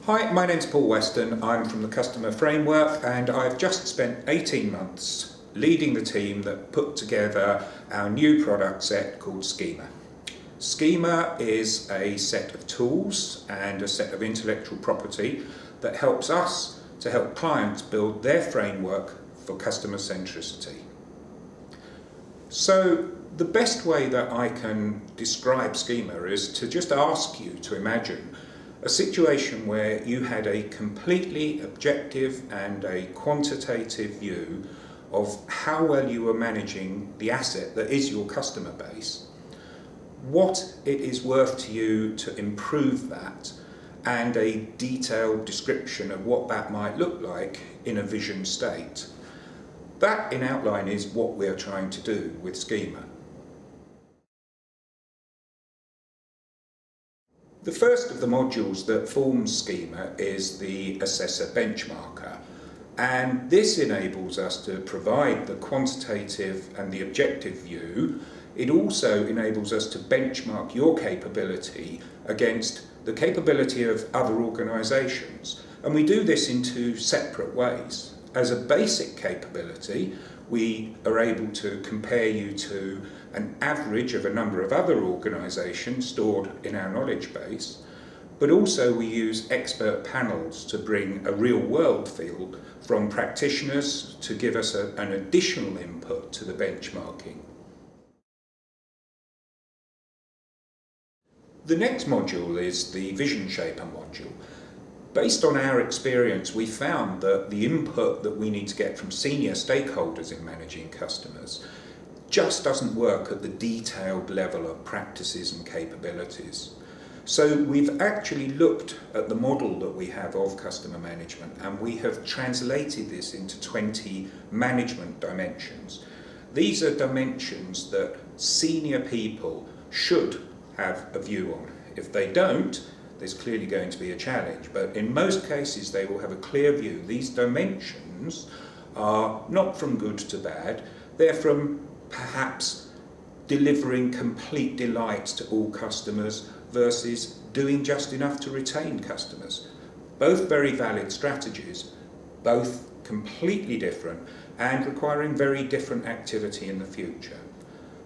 Hi, my name's Paul Weston. I'm from the Customer Framework and I've just spent 18 months leading the team that put together our new product set called SCHEMA. SCHEMA is a set of tools and a set of intellectual property that helps us to help clients build their framework for customer centricity. So the best way that I can describe SCHEMA is to just ask you to imagine a situation where you had a completely objective and a quantitative view of how well you were managing the asset that is your customer base, what it is worth to you to improve that, and a detailed description of what that might look like in a vision state. That, in outline, is what we're trying to do with SCHEMA. The first of the modules that forms SCHEMA is the Assessor Benchmarker, and this enables us to provide the quantitative and the objective view. It also enables us to benchmark your capability against the capability of other organisations, and we do this in two separate ways. As a basic capability, we are able to compare you to an average of a number of other organisations stored in our knowledge base, but also we use expert panels to bring a real-world field from practitioners to give us an additional input to the benchmarking. The next module is the Vision Shaper module. Based on our experience, we found that the input that we need to get from senior stakeholders in managing customers just doesn't work at the detailed level of practices and capabilities. So we've actually looked at the model that we have of customer management, and we have translated this into 20 management dimensions. These are dimensions that senior people should have a view on. If they don't, there's clearly going to be a challenge, but in most cases they will have a clear view. These dimensions are not from good to bad, they're from perhaps delivering complete delight to all customers versus doing just enough to retain customers. Both very valid strategies, both completely different and requiring very different activity in the future.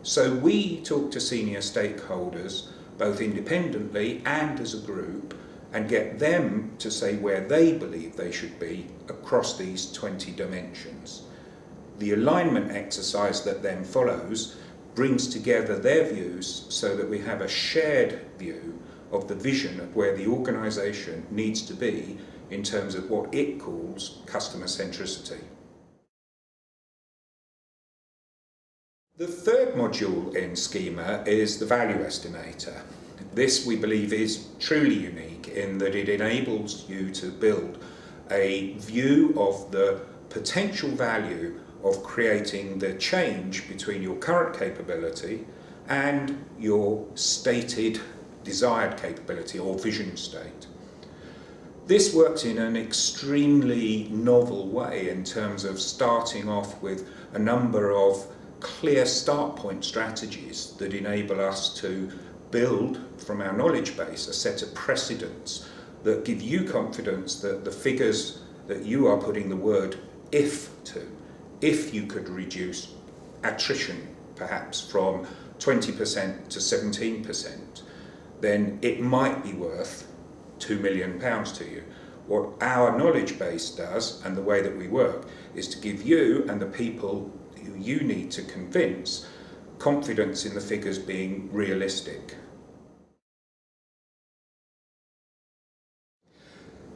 So we talk to senior stakeholders both independently and as a group, and get them to say where they believe they should be across these 20 dimensions. The alignment exercise that then follows brings together their views so that we have a shared view of the vision of where the organisation needs to be in terms of what it calls customer centricity. The third module in SCHEMA is the Value Estimator. This, we believe, is truly unique in that it enables you to build a view of the potential value of creating the change between your current capability and your stated desired capability or vision state. This works in an extremely novel way in terms of starting off with a number of clear start point strategies that enable us to build from our knowledge base a set of precedents that give you confidence that the figures that you are putting the word if to, if you could reduce attrition perhaps from 20% to 17%, then it might be worth £2 million to you. What our knowledge base does and the way that we work is to give you and the people who you need to convince confidence in the figures being realistic.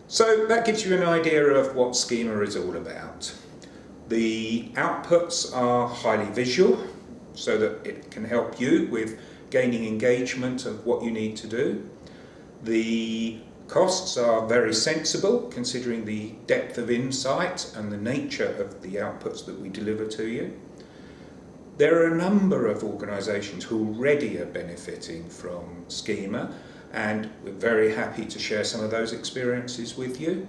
So that gives you an idea of what SCHEMA is all about. The outputs are highly visual so that it can help you with gaining engagement of what you need to do. The costs are very sensible considering the depth of insight and the nature of the outputs that we deliver to you. There are a number of organisations who already are benefiting from SCHEMA, and we're very happy to share some of those experiences with you.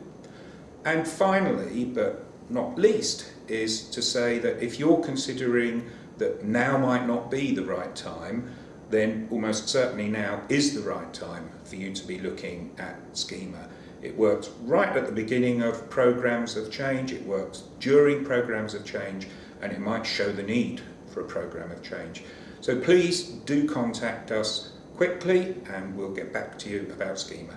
And finally, but not least, is to say that if you're considering that now might not be the right time, then almost certainly now is the right time for you to be looking at SCHEMA. It works right at the beginning of programs of change, it works during programs of change, and it might show the need for a program of change. So please do contact us quickly and we'll get back to you about SCHEMA.